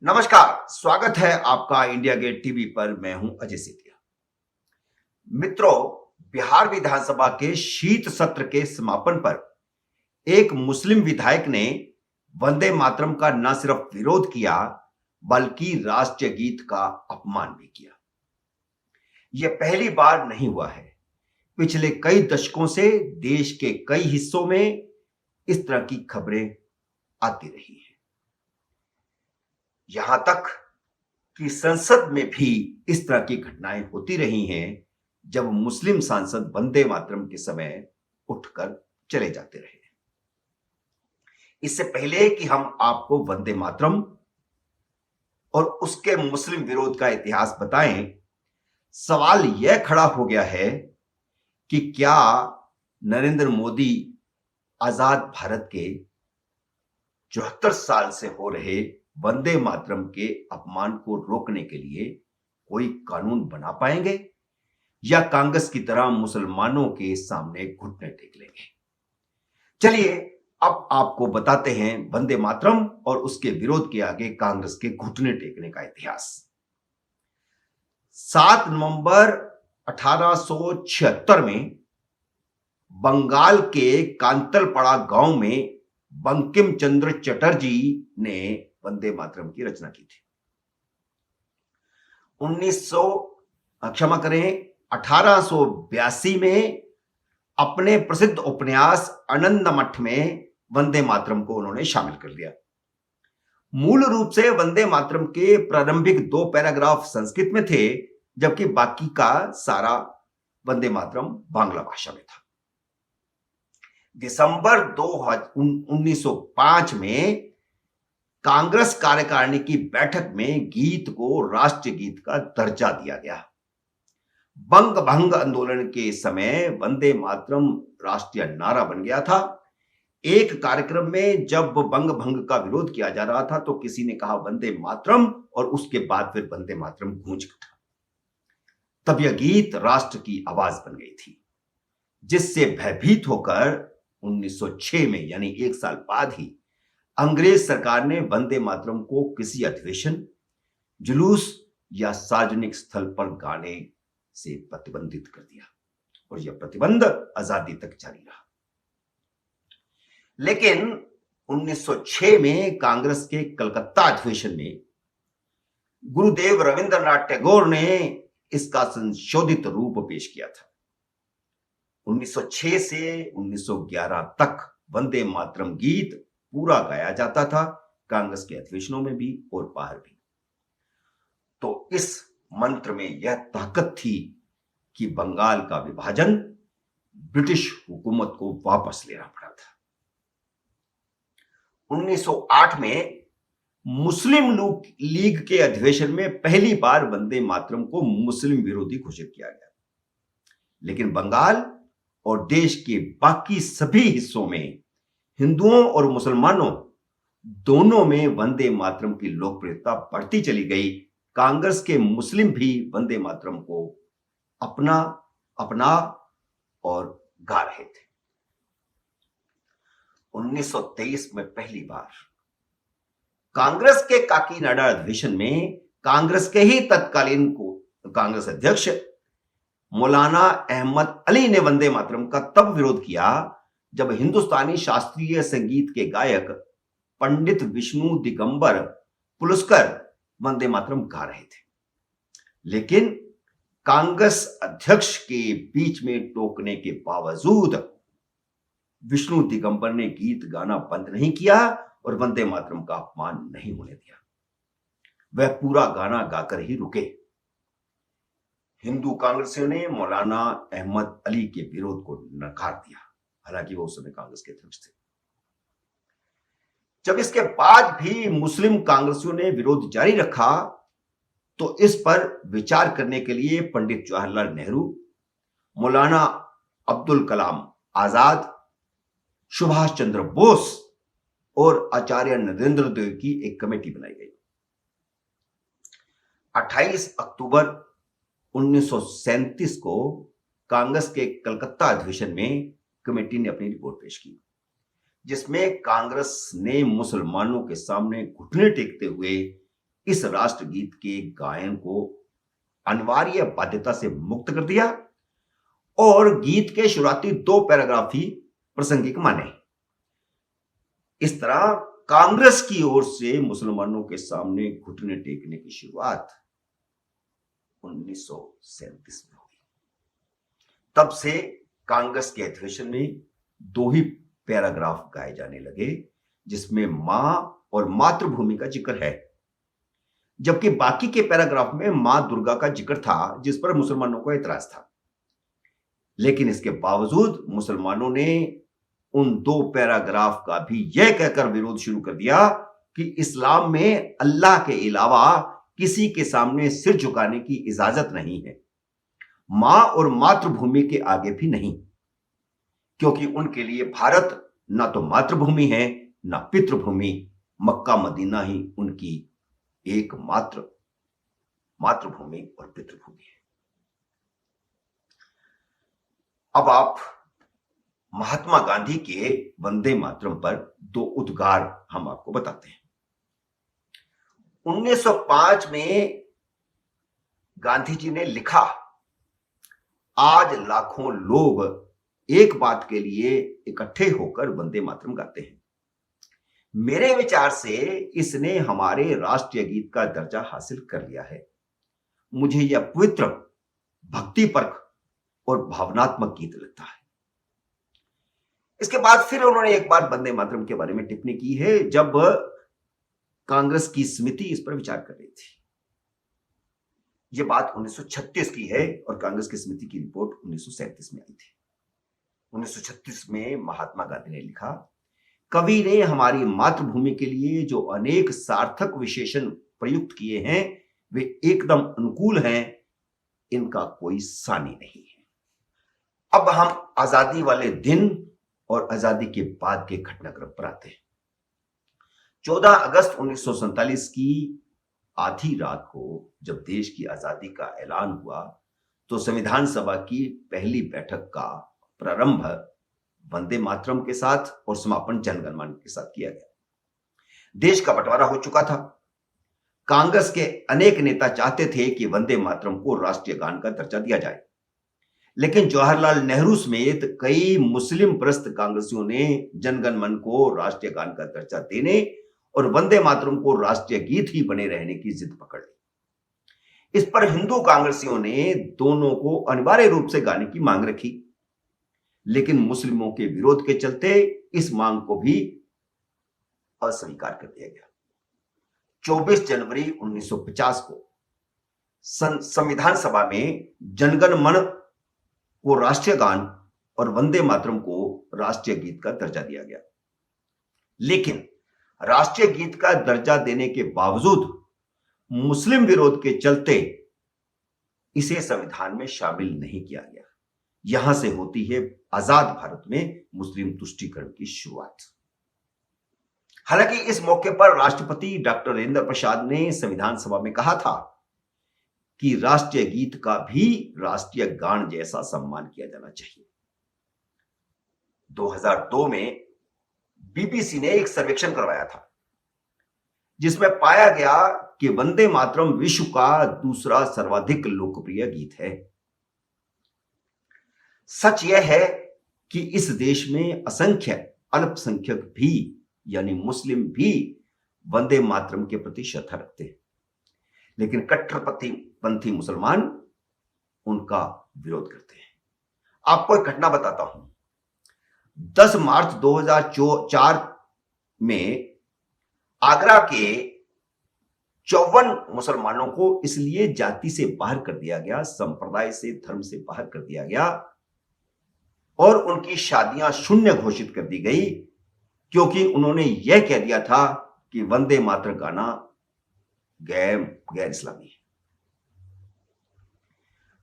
नमस्कार, स्वागत है आपका इंडिया गेट टीवी पर। मैं हूं अजय सेठिया। मित्रों, बिहार विधानसभा के शीत सत्र के समापन पर एक मुस्लिम विधायक ने वंदे मातरम का न सिर्फ विरोध किया बल्कि राष्ट्रीय गीत का अपमान भी किया। यह पहली बार नहीं हुआ है। पिछले कई दशकों से देश के कई हिस्सों में इस तरह की खबरें आती रही हैं। यहां तक कि संसद में भी इस तरह की घटनाएं होती रही हैं जब मुस्लिम सांसद वंदे मातरम के समय उठकर चले जाते रहे। इससे पहले कि हम आपको वंदे मातरम और उसके मुस्लिम विरोध का इतिहास बताएं, सवाल यह खड़ा हो गया है कि क्या नरेंद्र मोदी आजाद भारत के 74 साल से हो रहे वंदे मातरम के अपमान को रोकने के लिए कोई कानून बना पाएंगे या कांग्रेस की तरह मुसलमानों के सामने घुटने टेक लेंगे। चलिए अब आपको बताते हैं वंदे मातरम और उसके विरोध के आगे कांग्रेस के घुटने टेकने का इतिहास। 7 नवंबर 1876 में बंगाल के कांतलपड़ा गांव में बंकिम चंद्र चटर्जी ने वंदे मातरम की रचना की थी। 1882 में अपने प्रसिद्ध उपन्यास आनंदमठ में वंदे मातरम को उन्होंने शामिल कर लिया। मूल रूप से वंदे मातरम के प्रारंभिक 2 पैराग्राफ संस्कृत में थे, जबकि बाकी का सारा वंदे मातरम बांग्ला भाषा में था। दिसंबर 1905 में कांग्रेस कार्यकारिणी की बैठक में गीत को राष्ट्रीय गीत का दर्जा दिया गया। बंग भंग आंदोलन के समय वंदे मातरम राष्ट्रीय नारा बन गया था। एक कार्यक्रम में जब बंग भंग का विरोध किया जा रहा था तो किसी ने कहा वंदे मातरम और उसके बाद फिर वंदे मातरम गूंज उठा। तब यह गीत राष्ट्र की आवाज बन गई थी, जिससे भयभीत होकर 1906 में यानी 1 साल बाद ही अंग्रेज सरकार ने वंदे मातरम को किसी अधिवेशन, जुलूस या सार्वजनिक स्थल पर गाने से प्रतिबंधित कर दिया और यह प्रतिबंध आजादी तक जारी रहा। लेकिन 1906 में कांग्रेस के कलकत्ता अधिवेशन में गुरुदेव रविंद्रनाथ टैगोर ने इसका संशोधित रूप पेश किया था। 1906 से 1911 तक वंदे मातरम गीत पूरा गाया जाता था, कांग्रेस के अधिवेशनों में भी और बाहर भी। तो इस मंत्र में यह ताकत थी कि बंगाल का विभाजन ब्रिटिश हुकूमत को वापस लेना पड़ा था। 1908 में मुस्लिम लीग के अधिवेशन में पहली बार वंदे मातरम को मुस्लिम विरोधी घोषित किया गया, लेकिन बंगाल और देश के बाकी सभी हिस्सों में हिंदुओं और मुसलमानों दोनों में वंदे मातरम की लोकप्रियता बढ़ती चली गई। कांग्रेस के मुस्लिम भी वंदे मातरम को अपना और गा रहे थे। 1923 में पहली बार कांग्रेस के काकीनाडा अधिवेशन में कांग्रेस के ही तत्कालीन कांग्रेस अध्यक्ष मौलाना अहमद अली ने वंदे मातरम का तब विरोध किया जब हिंदुस्तानी शास्त्रीय संगीत के गायक पंडित विष्णु दिगंबर पुलस्कर वंदे मातरम गा रहे थे। लेकिन कांग्रेस अध्यक्ष के बीच में टोकने के बावजूद विष्णु दिगंबर ने गीत गाना बंद नहीं किया और वंदे मातरम का अपमान नहीं होने दिया। वह पूरा गाना गाकर ही रुके। हिंदू कांग्रेसियों ने मौलाना अहमद अली के विरोध को नकार दिया, हालांकि वो उस समय कांग्रेस के अध्यक्ष थे। जब इसके बाद भी मुस्लिम कांग्रेसियों ने विरोध जारी रखा तो इस पर विचार करने के लिए पंडित जवाहरलाल नेहरू, मौलाना अब्दुल कलाम आजाद, सुभाष चंद्र बोस और आचार्य नरेंद्र देव की एक कमेटी बनाई गई। 28 अक्टूबर 1937 को कांग्रेस के कलकत्ता अधिवेशन में कमेटी ने अपनी रिपोर्ट पेश की, जिसमें कांग्रेस ने मुसलमानों के सामने घुटने टेकते हुए इस राष्ट्रगीत के गायन को अनिवार्य बाध्यता से मुक्त कर दिया और गीत के शुरुआती 2 पैराग्राफ ही प्रासंगिक माने। इस तरह कांग्रेस की ओर से मुसलमानों के सामने घुटने टेकने की शुरुआत 1937 में हुई। तब से कांग्रेस के अधिवेशन में 2 ही पैराग्राफ गाए जाने लगे जिसमें मां और मातृभूमि का जिक्र है, जबकि बाकी के पैराग्राफ में मां दुर्गा का जिक्र था जिस पर मुसलमानों को एतराज था। लेकिन इसके बावजूद मुसलमानों ने उन 2 पैराग्राफ का भी यह कहकर विरोध शुरू कर दिया कि इस्लाम में अल्लाह के अलावा किसी के सामने सिर झुकाने की इजाजत नहीं है, मां और मातृभूमि के आगे भी नहीं, क्योंकि उनके लिए भारत ना तो मातृभूमि है ना पितृभूमि, मक्का मदीना ही उनकी एकमात्र मातृभूमि और पितृभूमि है। अब आप महात्मा गांधी के वंदे मातरम पर 2 उद्गार हम आपको बताते हैं। 1905 में गांधी जी ने लिखा, आज लाखों लोग एक बात के लिए इकट्ठे होकर वंदे मातरम गाते हैं। मेरे विचार से इसने हमारे राष्ट्रीय गीत का दर्जा हासिल कर लिया है। मुझे यह पवित्र, भक्तिपरक और भावनात्मक गीत लगता है। इसके बाद फिर उन्होंने एक बार वंदे मातरम के बारे में टिप्पणी की है जब कांग्रेस की समिति इस पर विचार कर रही थी। यह बात 1936 की है और कांग्रेस की समिति की रिपोर्ट 1937 में आई थी। 1936 में महात्मा गांधी ने लिखा, कवि ने हमारी मातृभूमि के लिए जो अनेक सार्थक विशेषण प्रयुक्त किए हैं वे एकदम अनुकूल हैं, इनका कोई सानी नहीं है। अब हम आजादी वाले दिन और आजादी के बाद के घटनाक्रम पर आते हैं। 14 अगस्त 1947 की आधी रात को जब देश की आजादी का ऐलान हुआ तो संविधान सभा की पहली बैठक का प्रारंभ वंदे मातरम के साथ और समापन जन गण मन के साथ किया गया। देश का बंटवारा हो चुका था। कांग्रेस के अनेक नेता चाहते थे कि वंदे मातरम को राष्ट्रीय गान का दर्जा दिया जाए, लेकिन जवाहरलाल नेहरू समेत कई मुस्लिम प्रस्त कांग्रेसियों ने जन गण मन को राष्ट्रीय गान का दर्जा देने और वंदे मातरम को राष्ट्रीय गीत ही बने रहने की जिद पकड़ ली। इस पर हिंदू कांग्रेसियों ने दोनों को अनिवार्य रूप से गाने की मांग रखी, लेकिन मुस्लिमों के विरोध के चलते इस मांग को भी अस्वीकार कर दिया गया। 24 जनवरी 1950 को संविधान सभा में जनगण मन को राष्ट्रीय गान और वंदे मातरम को राष्ट्रीय गीत का दर्जा दिया गया, लेकिन राष्ट्रीय गीत का दर्जा देने के बावजूद मुस्लिम विरोध के चलते इसे संविधान में शामिल नहीं किया गया। यहां से होती है आजाद भारत में मुस्लिम तुष्टीकरण की शुरुआत। हालांकि इस मौके पर राष्ट्रपति डॉक्टर राजेंद्र प्रसाद ने संविधान सभा में कहा था कि राष्ट्रीय गीत का भी राष्ट्रीय गान जैसा सम्मान किया जाना चाहिए। 2002 में बीबीसी ने एक सर्वेक्षण करवाया था जिसमें पाया गया कि वंदे मातरम विश्व का दूसरा सर्वाधिक लोकप्रिय गीत है। सच यह है कि इस देश में असंख्य अल्पसंख्यक भी यानी मुस्लिम भी वंदे मातरम के प्रति श्रद्धा रखते हैं, लेकिन कट्टरपंथी मुसलमान उनका विरोध करते हैं। आपको एक घटना बताता हूं। 10 मार्च 2004 में आगरा के 54 मुसलमानों को इसलिए जाति से बाहर कर दिया गया, संप्रदाय से, धर्म से बाहर कर दिया गया और उनकी शादियां शून्य घोषित कर दी गई, क्योंकि उन्होंने यह कह दिया था कि वंदे मातरम गाना गैर इस्लामी है।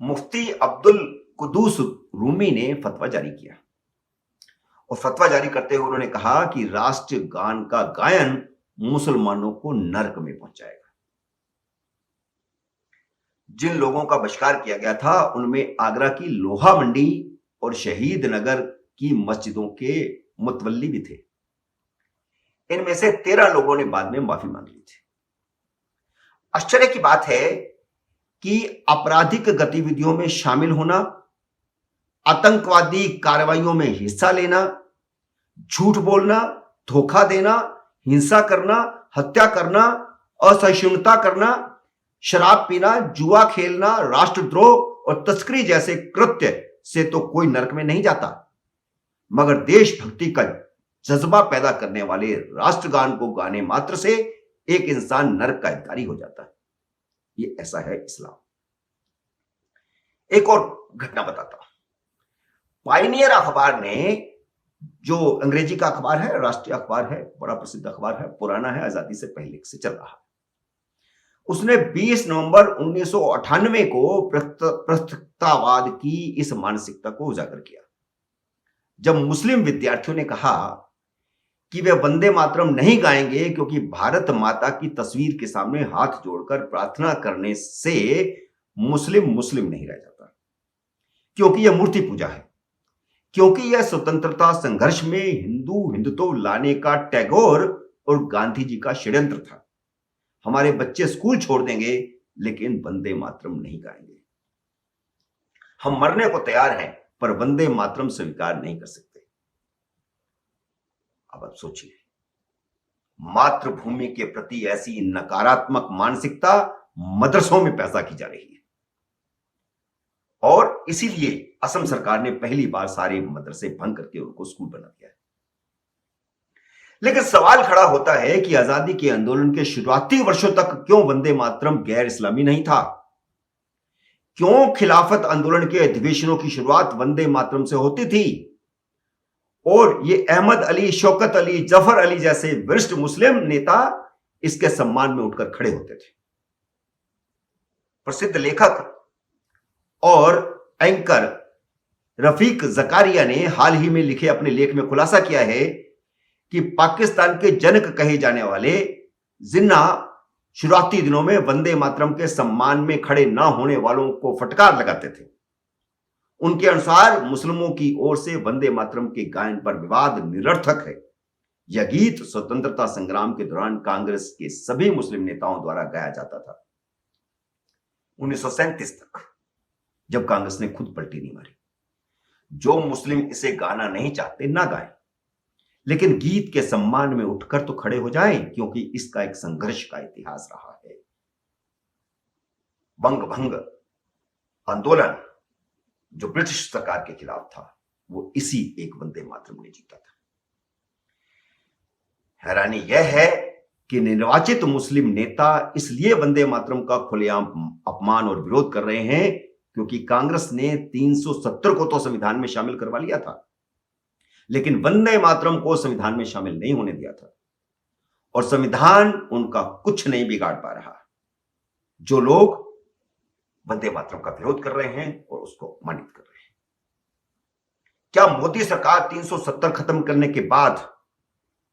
मुफ्ती अब्दुल कुद्दूस रूमी ने फतवा जारी किया और फतवा जारी करते हुए उन्होंने कहा कि राष्ट्रीय गान का गायन मुसलमानों को नरक में पहुंचाएगा। जिन लोगों का बहिष्कार किया गया था उनमें आगरा की लोहा मंडी और शहीद नगर की मस्जिदों के मुतवल्ली भी थे। इनमें से 13 लोगों ने बाद में माफी मांग ली थी। आश्चर्य की बात है कि आपराधिक गतिविधियों में शामिल होना, आतंकवादी कार्रवाइयों में हिस्सा लेना, झूठ बोलना, धोखा देना, हिंसा करना, हत्या करना, असहिष्णुता करना, शराब पीना, जुआ खेलना, राष्ट्रद्रोह और तस्करी जैसे कृत्य से तो कोई नरक में नहीं जाता, मगर देशभक्ति का जज्बा पैदा करने वाले राष्ट्रगान को गाने मात्र से एक इंसान नरक का अधिकारी हो जाता है। ये ऐसा है इस्लाम। एक और घटना बताता हूं। पायनियर अखबार ने, जो अंग्रेजी का अखबार है, राष्ट्रीय अखबार है, बड़ा प्रसिद्ध अखबार है, पुराना है, आजादी से पहले से चल रहा है, उसने 20 नवंबर 1998 को प्रस्ताववाद की इस मानसिकता को उजागर किया, जब मुस्लिम विद्यार्थियों ने कहा कि वे वंदे मातरम नहीं गाएंगे क्योंकि भारत माता की तस्वीर के सामने हाथ जोड़कर प्रार्थना करने से मुस्लिम मुस्लिम नहीं रह जाता, क्योंकि यह मूर्ति पूजा है, क्योंकि यह स्वतंत्रता संघर्ष में हिंदू हिंदुत्व लाने का टैगोर और गांधी जी का षड्यंत्र था। हमारे बच्चे स्कूल छोड़ देंगे लेकिन वंदे मातरम नहीं गाएंगे। हम मरने को तैयार हैं पर वंदे मातरम स्वीकार नहीं कर सकते। अब आप सोचिए, मातृभूमि के प्रति ऐसी नकारात्मक मानसिकता मदरसों में पैदा की जा रही है, और इसीलिए असम सरकार ने पहली बार सारे मदरसे भंग करके उनको स्कूल बना दिया है। लेकिन सवाल खड़ा होता है कि आजादी के आंदोलन के शुरुआती वर्षों तक क्यों वंदे मातरम गैर इस्लामी नहीं था? क्यों खिलाफत आंदोलन के अधिवेशनों की शुरुआत वंदे मातरम से होती थी? और ये अहमद अली, शौकत अली, जफर अली जैसे वरिष्ठ मुस्लिम नेता इसके सम्मान में उठकर खड़े होते थे। प्रसिद्ध लेखक और एंकर रफीक जकारिया ने हाल ही में लिखे अपने लेख में खुलासा किया है कि पाकिस्तान के जनक कहे जाने वाले जिन्ना शुरुआती दिनों में वंदे मातरम के सम्मान में खड़े ना होने वालों को फटकार लगाते थे। उनके अनुसार मुस्लिमों की ओर से वंदे मातरम के गायन पर विवाद निरर्थक है। यह गीत स्वतंत्रता संग्राम के दौरान कांग्रेस के सभी मुस्लिम नेताओं द्वारा गाया जाता था। 1937 तक, जब कांग्रेस ने खुद पलटी नहीं मारी। जो मुस्लिम इसे गाना नहीं चाहते ना गाएं, लेकिन गीत के सम्मान में उठकर तो खड़े हो जाएं, क्योंकि इसका एक संघर्ष का इतिहास रहा है। बंग भंग आंदोलन जो ब्रिटिश सरकार के खिलाफ था, वो इसी एक वंदे मातरम ने जीता था। हैरानी यह है कि निर्वाचित मुस्लिम नेता इसलिए वंदे मातरम का खुलेआम अपमान और विरोध कर रहे हैं क्योंकि कांग्रेस ने 370 को तो संविधान में शामिल करवा लिया था, लेकिन वंदे मातरम को संविधान में शामिल नहीं होने दिया था, और संविधान उनका कुछ नहीं बिगाड़ पा रहा। जो लोग वंदे मातरम का विरोध कर रहे हैं और उसको अपमानित कर रहे हैं। क्या मोदी सरकार 370 खत्म करने के बाद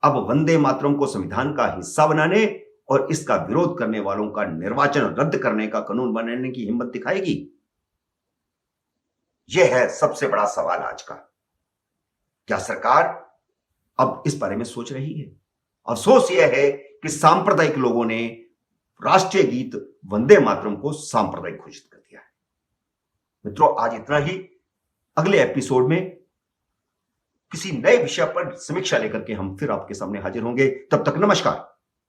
अब वंदे मातरम को संविधान का हिस्सा बनाने और इसका विरोध करने वालों का निर्वाचन रद्द करने का कानून बनाने की हिम्मत दिखाएगी? यह है सबसे बड़ा सवाल आज का। क्या सरकार अब इस बारे में सोच रही है? अफसोस यह है कि सांप्रदायिक लोगों ने राष्ट्रीय गीत वंदे मातरम को सांप्रदायिक घोषित कर दिया है। मित्रों, आज इतना ही। अगले एपिसोड में किसी नए विषय पर समीक्षा लेकर के हम फिर आपके सामने हाजिर होंगे। तब तक नमस्कार।